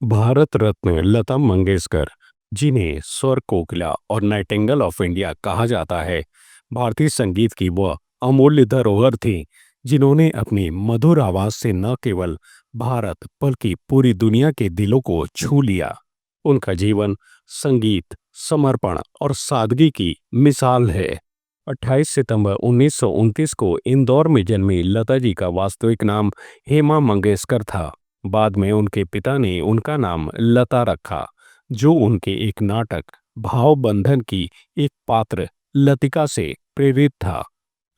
भारत रत्न लता मंगेशकर, जिन्हें स्वर कोकिला और नाइटिंगेल ऑफ इंडिया कहा जाता है, भारतीय संगीत की वह अमूल्य धरोहर थी जिन्होंने अपनी मधुर आवाज से न केवल भारत बल्कि पूरी दुनिया के दिलों को छू लिया। उनका जीवन संगीत, समर्पण और सादगी की मिसाल है। 28 सितंबर 1929 को इंदौर में जन्मी लता जी का वास्तविक नाम हेमा मंगेशकर था। बाद में उनके पिता ने उनका नाम लता रखा, जो उनके एक नाटक भाव बंधन की एक पात्र लतिका से प्रेरित था।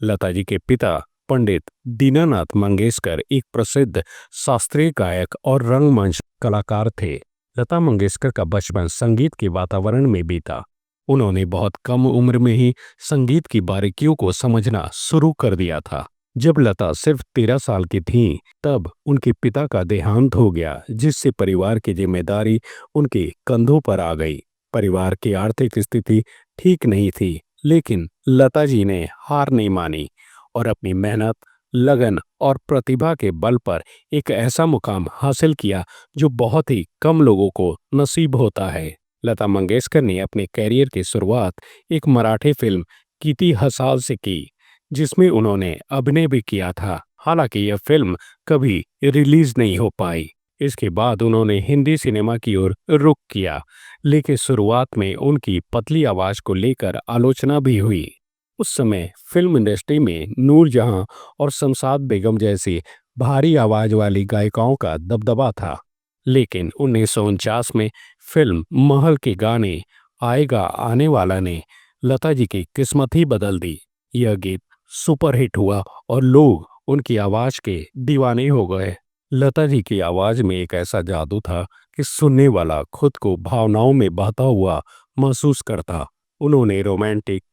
लता जी के पिता पंडित दीनानाथ मंगेशकर एक प्रसिद्ध शास्त्रीय गायक और रंगमंच कलाकार थे। लता मंगेशकर का बचपन संगीत के वातावरण में बीता। उन्होंने बहुत कम उम्र में ही संगीत की बारीकियों को समझना शुरू कर दिया था। जब लता सिर्फ 13 साल की थीं, तब उनके पिता का देहांत हो गया, जिससे परिवार की जिम्मेदारी उनके कंधों पर आ गई। परिवार की आर्थिक स्थिति ठीक नहीं थी, लेकिन लता जी ने हार नहीं मानी और अपनी मेहनत, लगन और प्रतिभा के बल पर एक ऐसा मुकाम हासिल किया जो बहुत ही कम लोगों को नसीब होता है। लता मंगेशकर ने अपने कैरियर की शुरुआत एक मराठी फिल्म कीती हसाल से की, जिसमें उन्होंने अभिनय भी किया था। हालांकि यह फिल्म कभी रिलीज नहीं हो पाई। इसके बाद उन्होंने हिंदी सिनेमा की ओर रुख किया, लेकिन शुरुआत में उनकी पतली आवाज को लेकर आलोचना भी हुई। उस समय फिल्म इंडस्ट्री में नूरजहां और शमशाद बेगम जैसी भारी आवाज वाली गायिकाओं का दबदबा था। लेकिन 1949 में फिल्म महल के गाने आएगा आने वाला ने लता जी की किस्मत ही बदल दी। यह गीत सुपरहिट हुआ और लोग उनकी आवाज के दीवाने हो गए। लता जी की आवाज में एक ऐसा जादू था कि सुनने वाला खुद को भावनाओं में बहता हुआ महसूस करता। उन्होंने रोमांटिक,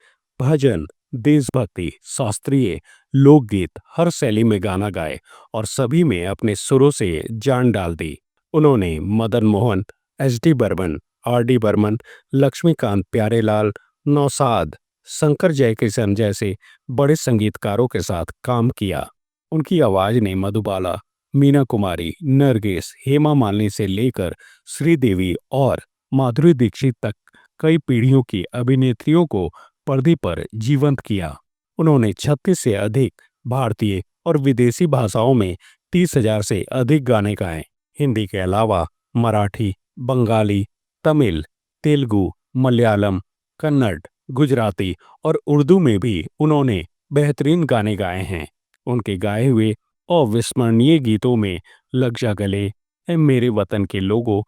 भजन, देशभक्ति, शास्त्रीय, लोकगीत हर शैली में गाना गाए और सभी में अपने सुरों से जान डाल दी। उन्होंने Madan Mohan, S D Burman, R D Burman, Laxmikant Pyarelal, Naushad, Shankar Jaikishan जैसे बड़े संगीतकारों के साथ काम किया। उनकी आवाज ने मधुबाला, मीना कुमारी, नरगिस, हेमा मालिनी से लेकर श्रीदेवी और माधुरी दीक्षित तक कई पीढ़ियों की अभिनेत्रियों को पर्दे पर जीवंत किया। उन्होंने 36 से अधिक भारतीय और विदेशी भाषाओं में 30,000 से अधिक गाने गाए। हिंदी के अलावा मराठी, बंगाली, तमिल, तेलुगु, मलयालम, कन्नड़, गुजराती और उर्दू में भी उन्होंने बेहतरीन गाने गाए हैं। उनके गाए हुए अविस्मरणीय गीतों में लग जा गले, ऐ मेरे वतन के लोगों,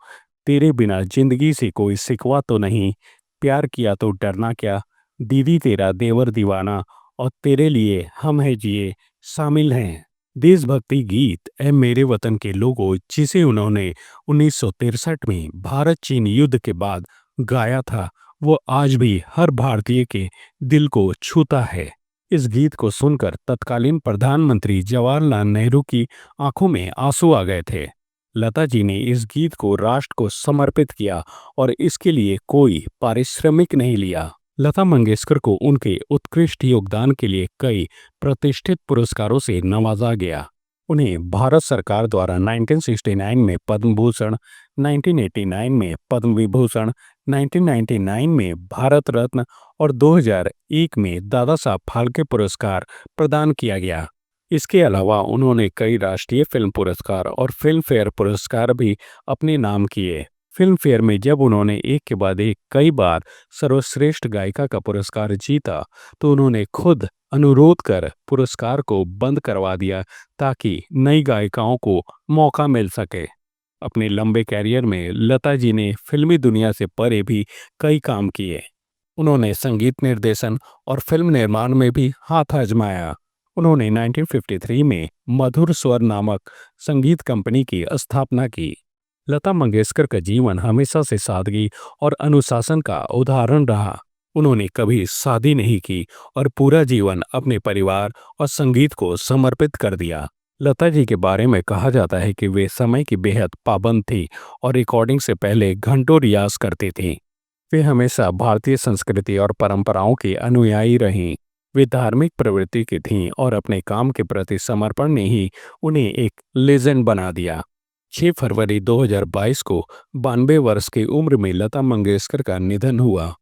तेरे बिना जिंदगी से कोई सिकवा तो नहीं, प्यार किया तो डरना क्या, दीदी तेरा देवर दीवाना और तेरे लिए हम है जिए शामिल हैं। देशभक्ति गीत ऐ मेरे वतन के लोगों, जिसे उन्होंने 1963 में भारत चीन युद्ध के बाद गाया था, वो आज भी हर भारतीय के दिल को छूता है। इस गीत को सुनकर तत्कालीन प्रधानमंत्री जवाहरलाल नेहरू की आंखों में आंसू आ गए थे। लता जी ने इस गीत को राष्ट्र को समर्पित किया और इसके लिए कोई पारिश्रमिक नहीं लिया। लता मंगेशकर को उनके उत्कृष्ट योगदान के लिए कई प्रतिष्ठित पुरस्कारों से नवाजा गया। उन्हें भारत सरकार द्वारा 1969 में पद्म भूषण, 1989 में पद्म विभूषण, 1999 में भारत रत्न और 2001 में दादा साहब फाल्के पुरस्कार प्रदान किया गया। इसके अलावा उन्होंने कई राष्ट्रीय फिल्म पुरस्कार और फिल्म फेयर पुरस्कार भी अपने नाम किए। फिल्म फेयर में जब उन्होंने एक के बाद एक कई बार सर्वश्रेष्ठ गायिका का पुरस्कार जीता, तो उन्होंने खुद अनुरोध कर पुरस्कार को बंद करवा दिया ताकि नई गायिकाओं को मौका मिल सके। अपने लंबे कैरियर में लता जी ने फिल्मी दुनिया से परे भी कई काम किए। उन्होंने संगीत निर्देशन और फिल्म निर्माण में भी हाथ आजमाया। उन्होंने 1953 में मधुर स्वर नामक संगीत कंपनी की स्थापना की। लता मंगेशकर का जीवन हमेशा से सादगी और अनुशासन का उदाहरण रहा। उन्होंने कभी शादी नहीं की और पूरा जीवन अपने परिवार और संगीत को समर्पित कर दिया। लता जी के बारे में कहा जाता है कि वे समय की बेहद पाबंद थी और रिकॉर्डिंग से पहले घंटों रियाज करती थीं। वे हमेशा भारतीय संस्कृति और परंपराओं की अनुयायी रहीं। वे धार्मिक प्रवृत्ति की थीं और अपने काम के प्रति समर्पण ने ही उन्हें एक लेजेंड बना दिया। 6 फरवरी 2022 को 92 वर्ष की उम्र में लता मंगेशकर का निधन हुआ।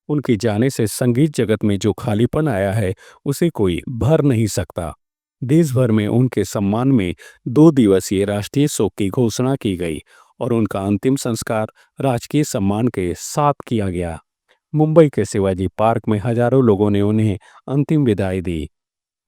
उनके जाने से संगीत जगत में जो खालीपन आया है, उसे कोई भर नहीं सकता। देश भर में उनके सम्मान में 2 दिवसीय राष्ट्रीय शोक की घोषणा की गई और उनका अंतिम संस्कार राजकीय सम्मान के साथ किया गया। मुंबई के शिवाजी पार्क में हजारों लोगों ने उन्हें अंतिम विदाई दी।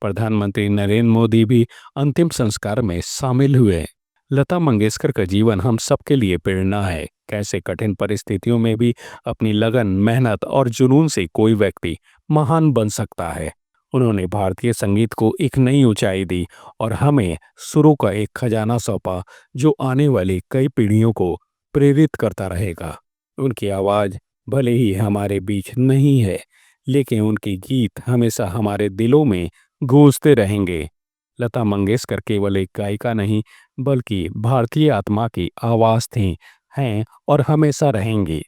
प्रधानमंत्री नरेंद्र मोदी भी अंतिम संस्कार में शामिल हुए। लता मंगेशकर का जीवन हम सबके लिए प्रेरणा है। कैसे कठिन परिस्थितियों में भी अपनी लगन, मेहनत और जुनून से कोई व्यक्ति महान बन सकता है। उन्होंने भारतीय संगीत को एक नई ऊंचाई दी और हमें सुरों का एक खजाना सौंपा जो आने वाली कई पीढ़ियों को प्रेरित करता रहेगा। उनकी आवाज़ भले ही हमारे बीच नहीं है, लेकिन उनके गीत हमेशा हमारे दिलों में गूंजते रहेंगे। लता मंगेशकर केवल एक गायिका नहीं, बल्कि भारतीय आत्मा की आवाज़ थीं, हैं और हमेशा रहेंगी।